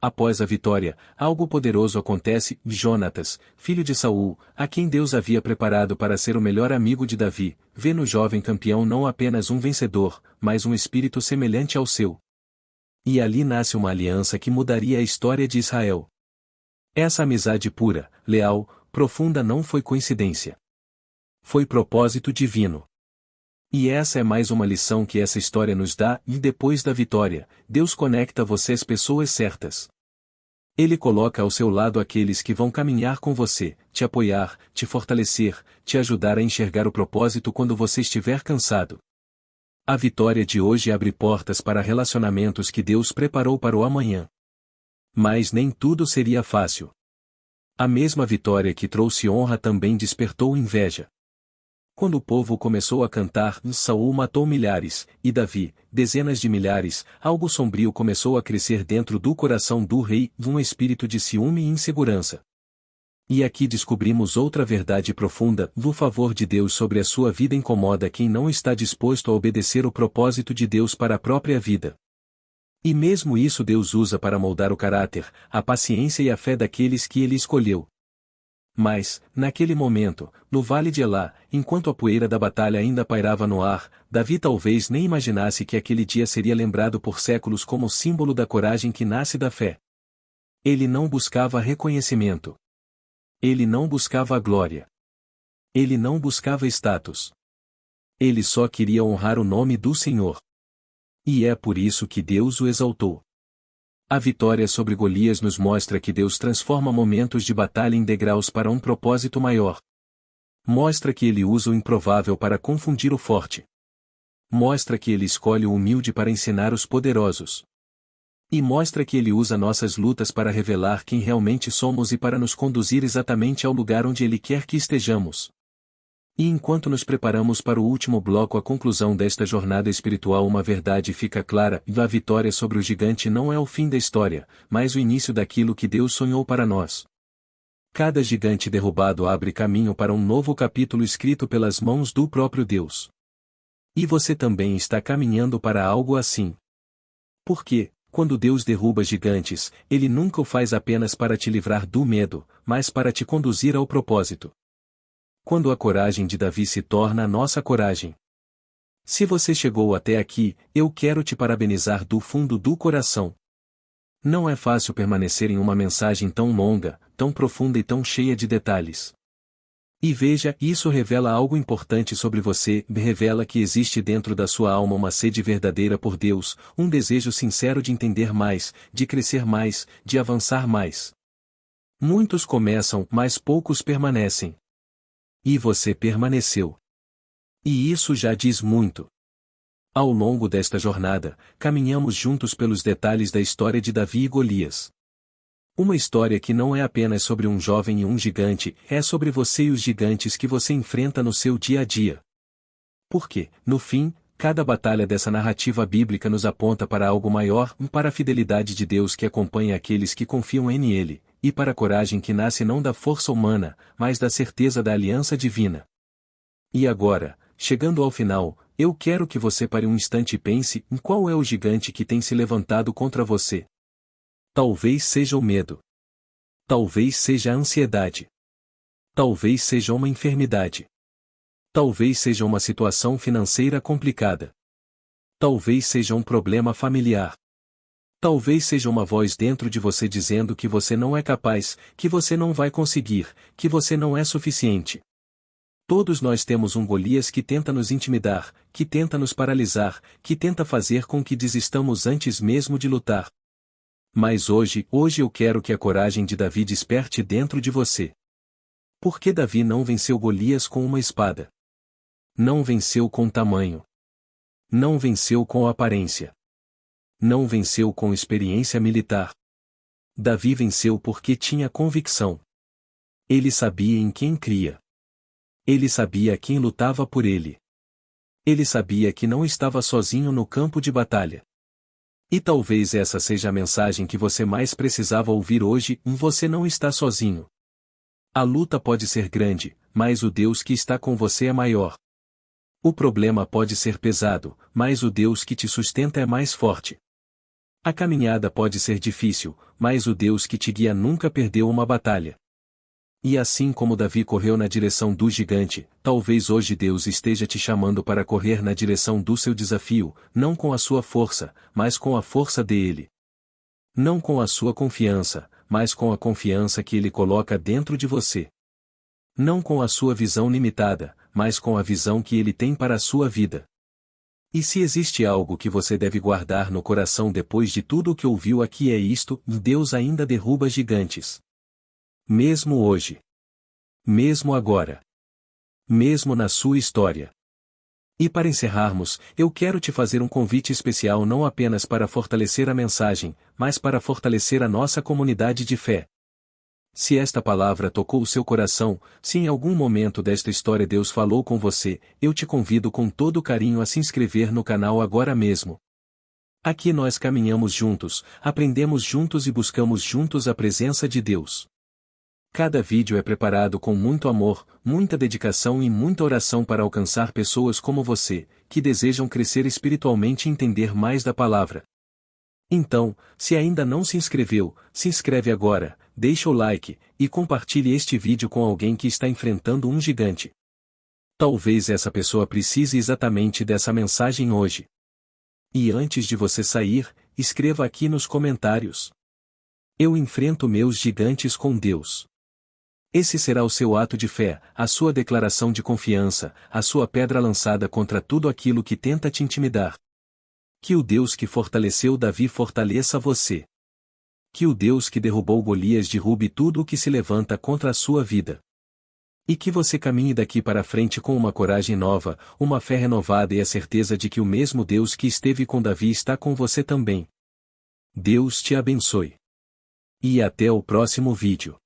Após a vitória, algo poderoso acontece. Jonatas, filho de Saul, a quem Deus havia preparado para ser o melhor amigo de Davi, vê no jovem campeão não apenas um vencedor, mas um espírito semelhante ao seu. E ali nasce uma aliança que mudaria a história de Israel. Essa amizade pura, leal, profunda não foi coincidência. Foi propósito divino. E essa é mais uma lição que essa história nos dá, e depois da vitória, Deus conecta você às pessoas certas. Ele coloca ao seu lado aqueles que vão caminhar com você, te apoiar, te fortalecer, te ajudar a enxergar o propósito quando você estiver cansado. A vitória de hoje abre portas para relacionamentos que Deus preparou para o amanhã. Mas nem tudo seria fácil. A mesma vitória que trouxe honra também despertou inveja. Quando o povo começou a cantar, Saul matou milhares, e Davi, dezenas de milhares, algo sombrio começou a crescer dentro do coração do rei, um espírito de ciúme e insegurança. E aqui descobrimos outra verdade profunda: o favor de Deus sobre a sua vida incomoda quem não está disposto a obedecer o propósito de Deus para a própria vida. E mesmo isso Deus usa para moldar o caráter, a paciência e a fé daqueles que Ele escolheu. Mas, naquele momento, no vale de Elá, enquanto a poeira da batalha ainda pairava no ar, Davi talvez nem imaginasse que aquele dia seria lembrado por séculos como símbolo da coragem que nasce da fé. Ele não buscava reconhecimento. Ele não buscava a glória. Ele não buscava status. Ele só queria honrar o nome do Senhor. E é por isso que Deus o exaltou. A vitória sobre Golias nos mostra que Deus transforma momentos de batalha em degraus para um propósito maior. Mostra que Ele usa o improvável para confundir o forte. Mostra que Ele escolhe o humilde para ensinar os poderosos. E mostra que Ele usa nossas lutas para revelar quem realmente somos e para nos conduzir exatamente ao lugar onde Ele quer que estejamos. E enquanto nos preparamos para o último bloco, a conclusão desta jornada espiritual, uma verdade fica clara: a vitória sobre o gigante não é o fim da história, mas o início daquilo que Deus sonhou para nós. Cada gigante derrubado abre caminho para um novo capítulo escrito pelas mãos do próprio Deus. E você também está caminhando para algo assim. Porque, quando Deus derruba gigantes, Ele nunca o faz apenas para te livrar do medo, mas para te conduzir ao propósito. Quando a coragem de Davi se torna a nossa coragem. Se você chegou até aqui, eu quero te parabenizar do fundo do coração. Não é fácil permanecer em uma mensagem tão longa, tão profunda e tão cheia de detalhes. E veja, isso revela algo importante sobre você: revela que existe dentro da sua alma uma sede verdadeira por Deus, um desejo sincero de entender mais, de crescer mais, de avançar mais. Muitos começam, mas poucos permanecem. E você permaneceu. E isso já diz muito. Ao longo desta jornada, caminhamos juntos pelos detalhes da história de Davi e Golias. Uma história que não é apenas sobre um jovem e um gigante, é sobre você e os gigantes que você enfrenta no seu dia a dia. Porque, no fim, cada batalha dessa narrativa bíblica nos aponta para algo maior, para a fidelidade de Deus que acompanha aqueles que confiam em Ele, e para a coragem que nasce não da força humana, mas da certeza da aliança divina. E agora, chegando ao final, eu quero que você pare um instante e pense em qual é o gigante que tem se levantado contra você. Talvez seja o medo. Talvez seja a ansiedade. Talvez seja uma enfermidade. Talvez seja uma situação financeira complicada. Talvez seja um problema familiar. Talvez seja uma voz dentro de você dizendo que você não é capaz, que você não vai conseguir, que você não é suficiente. Todos nós temos um Golias que tenta nos intimidar, que tenta nos paralisar, que tenta fazer com que desistamos antes mesmo de lutar. Mas hoje eu quero que a coragem de Davi desperte dentro de você. Porque Davi não venceu Golias com uma espada. Não venceu com tamanho. Não venceu com aparência. Não venceu com experiência militar. Davi venceu porque tinha convicção. Ele sabia em quem cria. Ele sabia quem lutava por ele. Ele sabia que não estava sozinho no campo de batalha. E talvez essa seja a mensagem que você mais precisava ouvir hoje: você não está sozinho. A luta pode ser grande, mas o Deus que está com você é maior. O problema pode ser pesado, mas o Deus que te sustenta é mais forte. A caminhada pode ser difícil, mas o Deus que te guia nunca perdeu uma batalha. E assim como Davi correu na direção do gigante, talvez hoje Deus esteja te chamando para correr na direção do seu desafio, não com a sua força, mas com a força dele. Não com a sua confiança, mas com a confiança que Ele coloca dentro de você. Não com a sua visão limitada, mas com a visão que Ele tem para a sua vida. E se existe algo que você deve guardar no coração depois de tudo o que ouviu aqui, é isto: Deus ainda derruba gigantes. Mesmo hoje. Mesmo agora. Mesmo na sua história. E para encerrarmos, eu quero te fazer um convite especial, não apenas para fortalecer a mensagem, mas para fortalecer a nossa comunidade de fé. Se esta palavra tocou o seu coração, se em algum momento desta história Deus falou com você, eu te convido com todo carinho a se inscrever no canal agora mesmo. Aqui nós caminhamos juntos, aprendemos juntos e buscamos juntos a presença de Deus. Cada vídeo é preparado com muito amor, muita dedicação e muita oração para alcançar pessoas como você, que desejam crescer espiritualmente e entender mais da palavra. Então, se ainda não se inscreveu, se inscreve agora, deixa o like, e compartilhe este vídeo com alguém que está enfrentando um gigante. Talvez essa pessoa precise exatamente dessa mensagem hoje. E antes de você sair, escreva aqui nos comentários: eu enfrento meus gigantes com Deus. Esse será o seu ato de fé, a sua declaração de confiança, a sua pedra lançada contra tudo aquilo que tenta te intimidar. Que o Deus que fortaleceu Davi fortaleça você. Que o Deus que derrubou Golias derrube tudo o que se levanta contra a sua vida. E que você caminhe daqui para frente com uma coragem nova, uma fé renovada e a certeza de que o mesmo Deus que esteve com Davi está com você também. Deus te abençoe. E até o próximo vídeo.